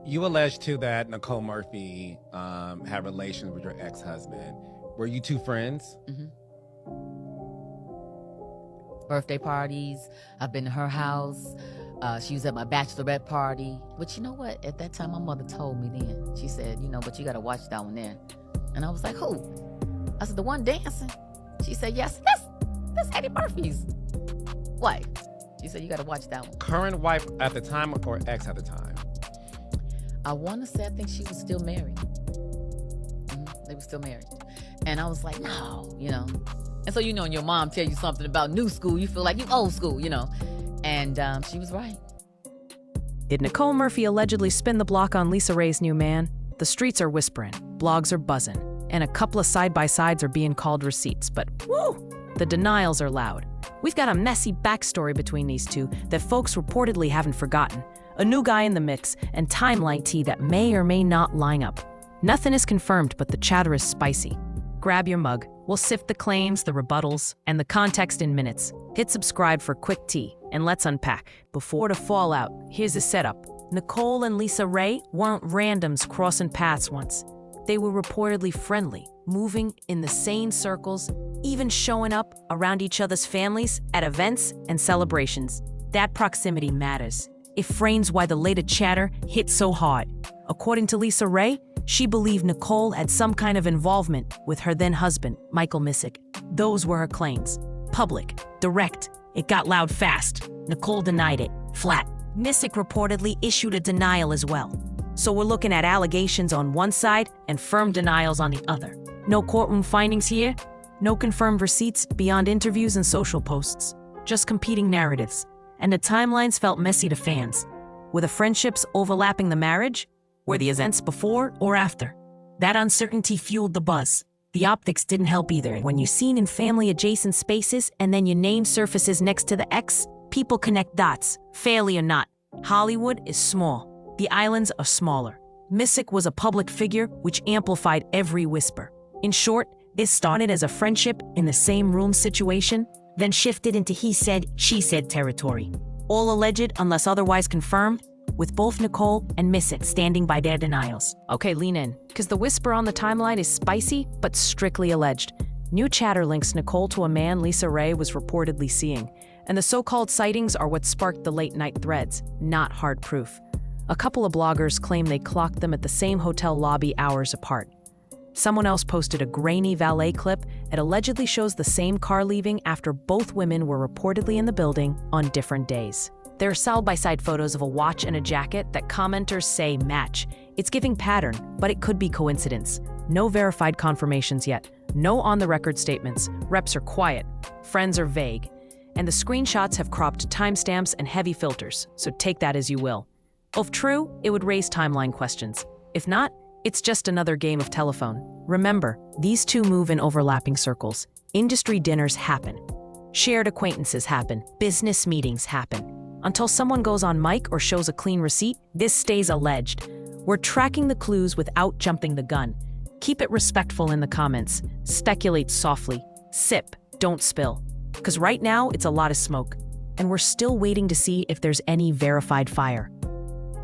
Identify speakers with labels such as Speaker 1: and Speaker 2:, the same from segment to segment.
Speaker 1: You alleged too that Nicole Murphy had relations with your ex-husband. Were you two friends?
Speaker 2: Birthday parties. I've been to her house. She was at my bachelorette party. But you know what? At that time, my mother told me then. She said, but you got to watch that one there. And I was like, who? I said, the one dancing. She said, yes, that's Eddie Murphy's wife. She said, you got to watch that one.
Speaker 1: Current wife at the time or ex at the time?
Speaker 2: I want to say, I think she was still married. They were still married. And I was like, no, And so, when your mom tell you something about new school, you feel like you old school, And she was right.
Speaker 3: Did Nicole Murphy allegedly spin the block on Lisa Raye's new man? The streets are whispering, blogs are buzzing, and a couple of side-by-sides are being called receipts, but woo! The denials are loud. We've got a messy backstory between these two that folks reportedly haven't forgotten. A new guy in the mix, and timeline tea that may or may not line up. Nothing is confirmed, but the chatter is spicy. Grab your mug. We'll sift the claims, the rebuttals, and the context in minutes. Hit subscribe for quick tea, and let's unpack. Before the fallout, here's the setup. Nicole and Lisa Raye weren't randoms crossing paths once. They were reportedly friendly, moving in the same circles, even showing up around each other's families at events and celebrations. That proximity matters. It frames why the later chatter hit so hard. According to Lisa Raye, she believed Nicole had some kind of involvement with her then-husband, Michael Missick. Those were her claims. Public, direct. It got loud fast. Nicole denied it, flat. Missick reportedly issued a denial as well. So we're looking at allegations on one side and firm denials on the other. No courtroom findings here, no confirmed receipts beyond interviews and social posts. Just competing narratives. And the timelines felt messy to fans. Were the friendships overlapping the marriage? Were the events before or after? That uncertainty fueled the buzz. The optics didn't help either. When you're seen in family-adjacent spaces and then your name surfaces next to the ex, people connect dots, fairly or not. Hollywood is small. The islands are smaller. Missick was a public figure which amplified every whisper. In short, it started as a friendship in the same room situation, then shifted into he said, she said territory. All alleged unless otherwise confirmed, with both Nicole and Missick standing by their denials. Okay, lean in, because the whisper on the timeline is spicy, but strictly alleged. New chatter links Nicole to a man Lisa Raye was reportedly seeing, and the so-called sightings are what sparked the late-night threads, not hard proof. A couple of bloggers claim they clocked them at the same hotel lobby hours apart. Someone else posted a grainy valet clip that allegedly shows the same car leaving after both women were reportedly in the building on different days. There are side-by-side photos of a watch and a jacket that commenters say match. It's giving pattern, but it could be coincidence. No verified confirmations yet. No on-the-record statements. Reps are quiet. Friends are vague. And the screenshots have cropped timestamps and heavy filters, so take that as you will. If true, it would raise timeline questions. If not, it's just another game of telephone. Remember, these two move in overlapping circles. Industry dinners happen. Shared acquaintances happen. Business meetings happen. Until someone goes on mic or shows a clean receipt, this stays alleged. We're tracking the clues without jumping the gun. Keep it respectful in the comments. Speculate softly. Sip, don't spill. Because right now, it's a lot of smoke. And we're still waiting to see if there's any verified fire.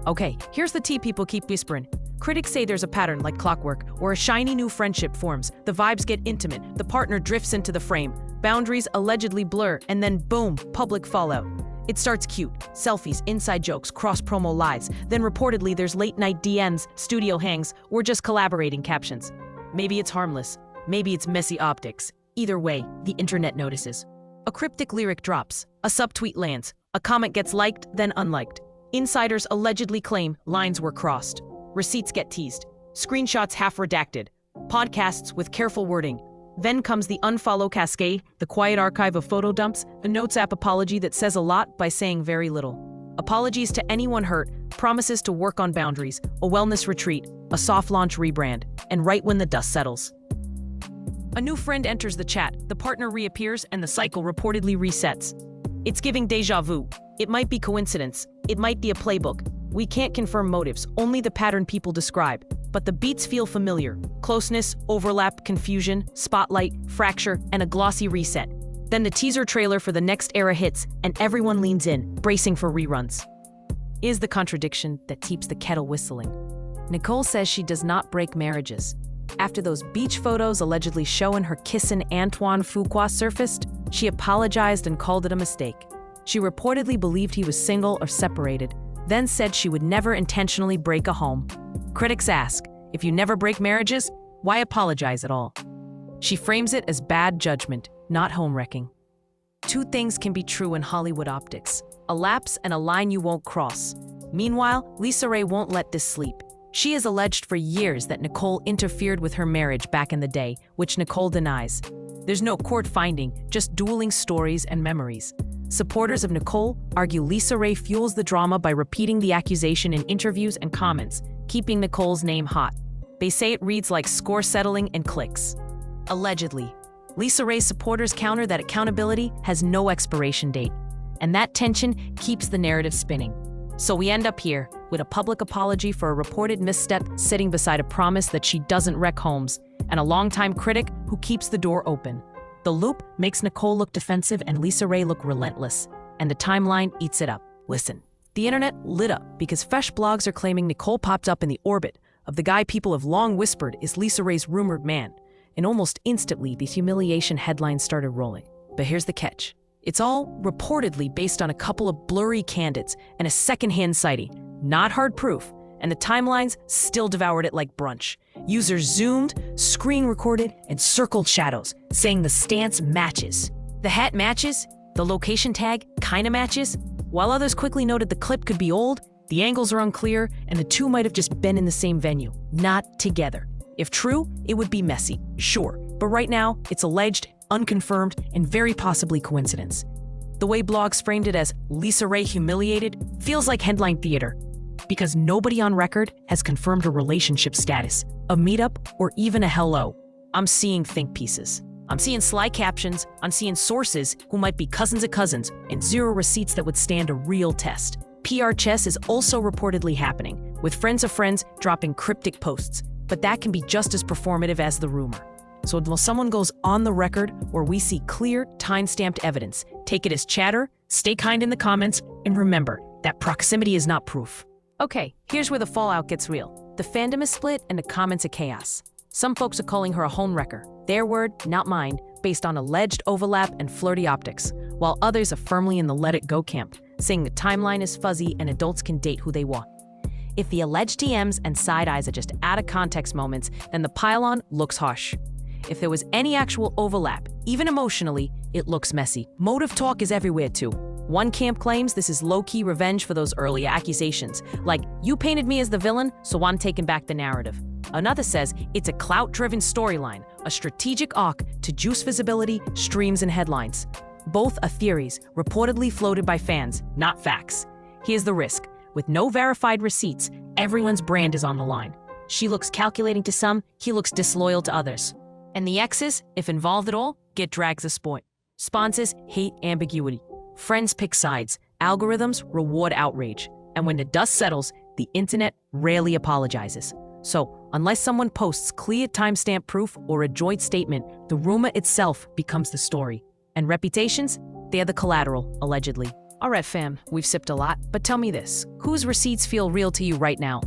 Speaker 3: Okay, here's the tea people keep whispering. Critics say there's a pattern like clockwork, or a shiny new friendship forms. The vibes get intimate, the partner drifts into the frame. Boundaries allegedly blur, and then boom, public fallout. It starts cute, selfies, inside jokes, cross-promo lives. Then reportedly there's late-night DMs, studio hangs, or just collaborating captions. Maybe it's harmless, maybe it's messy optics. Either way, the internet notices. A cryptic lyric drops, a subtweet lands, a comment gets liked, then unliked. Insiders allegedly claim lines were crossed. Receipts get teased. Screenshots half redacted. Podcasts with careful wording. Then comes the unfollow cascade, the quiet archive of photo dumps, a Notes app apology that says a lot by saying very little. Apologies to anyone hurt, promises to work on boundaries, a wellness retreat, a soft launch rebrand, and right when the dust settles. A new friend enters the chat, the partner reappears, and the cycle reportedly resets. It's giving deja vu. It might be coincidence. It might be a playbook. We can't confirm motives, only the pattern people describe. But the beats feel familiar. Closeness, overlap, confusion, spotlight, fracture, and a glossy reset. Then the teaser trailer for the next era hits, and everyone leans in, bracing for reruns. is the contradiction that keeps the kettle whistling. Nicole says she does not break marriages. After those beach photos allegedly showing her kissing Antoine Fuqua surfaced, she apologized and called it a mistake. She reportedly believed he was single or separated, then said she would never intentionally break a home. Critics ask, if you never break marriages, why apologize at all? She frames it as bad judgment, not home-wrecking. Two things can be true in Hollywood optics: a lapse and a line you won't cross. Meanwhile, Lisa Raye won't let this sleep. She has alleged for years that Nicole interfered with her marriage back in the day, which Nicole denies. There's no court finding, just dueling stories and memories. Supporters of Nicole argue Lisa Raye fuels the drama by repeating the accusation in interviews and comments, keeping Nicole's name hot. They say it reads like score settling and clicks. Allegedly. Lisa Raye's supporters counter that accountability has no expiration date, and that tension keeps the narrative spinning. So we end up here, with a public apology for a reported misstep sitting beside a promise that she doesn't wreck homes, and a longtime critic who keeps the door open. The loop makes Nicole look defensive and Lisa Raye look relentless, and the timeline eats it up. Listen, the internet lit up because fresh blogs are claiming Nicole popped up in the orbit of the guy people have long whispered is Lisa Raye's rumored man, and almost instantly the humiliation headlines started rolling. But here's the catch. It's all reportedly based on a couple of blurry candidates and a secondhand sighting, not hard proof, and the timelines still devoured it like brunch. Users zoomed, screen recorded, and circled shadows, saying the stance matches. The hat matches, the location tag kinda matches, while others quickly noted the clip could be old, the angles are unclear, and the two might have just been in the same venue, not together. If true, it would be messy, sure, but right now, it's alleged, unconfirmed, and very possibly coincidence. The way blogs framed it as Lisa Raye humiliated feels like headline theater, because nobody on record has confirmed a relationship status, a meetup, or even a hello. I'm seeing think pieces. I'm seeing sly captions, I'm seeing sources who might be cousins of cousins, and zero receipts that would stand a real test. PR chess is also reportedly happening, with friends of friends dropping cryptic posts, but that can be just as performative as the rumor. So until someone goes on the record or we see clear, time-stamped evidence, take it as chatter, stay kind in the comments, and remember that proximity is not proof. Okay, here's where the fallout gets real. The fandom is split and the comments are chaos. Some folks are calling her a home wrecker, their word, not mine, based on alleged overlap and flirty optics, while others are firmly in the let it go camp, saying the timeline is fuzzy and adults can date who they want. If the alleged DMs and side eyes are just out of context moments, then the pile-on looks harsh. If there was any actual overlap, even emotionally, it looks messy. Motive talk is everywhere too. One camp claims this is low-key revenge for those earlier accusations, like, you painted me as the villain, so I'm taking back the narrative. Another says it's a clout-driven storyline, a strategic arc to juice visibility, streams, and headlines. Both are theories, reportedly floated by fans, not facts. Here's the risk. With no verified receipts, everyone's brand is on the line. She looks calculating to some, he looks disloyal to others. And the exes, if involved at all, get dragged as sport. Sponsors hate ambiguity. Friends pick sides. Algorithms reward outrage. And when the dust settles, the internet rarely apologizes. So, unless someone posts clear timestamp proof or a joint statement, the rumor itself becomes the story. And reputations? They're the collateral, allegedly. All right, fam, we've sipped a lot, but tell me this. Whose receipts feel real to you right now?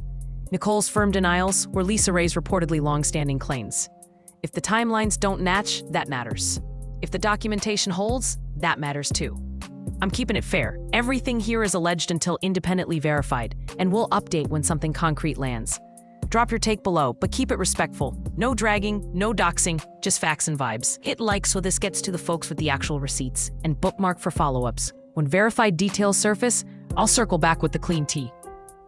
Speaker 3: Nicole's firm denials or Lisa Raye's reportedly long-standing claims? If the timelines don't match, that matters. If the documentation holds, that matters too. I'm keeping it fair. Everything here is alleged until independently verified, and we'll update when something concrete lands. Drop your take below, but keep it respectful. No dragging, no doxing, just facts and vibes. Hit like so this gets to the folks with the actual receipts, and bookmark for follow-ups. When verified details surface, I'll circle back with the clean tea.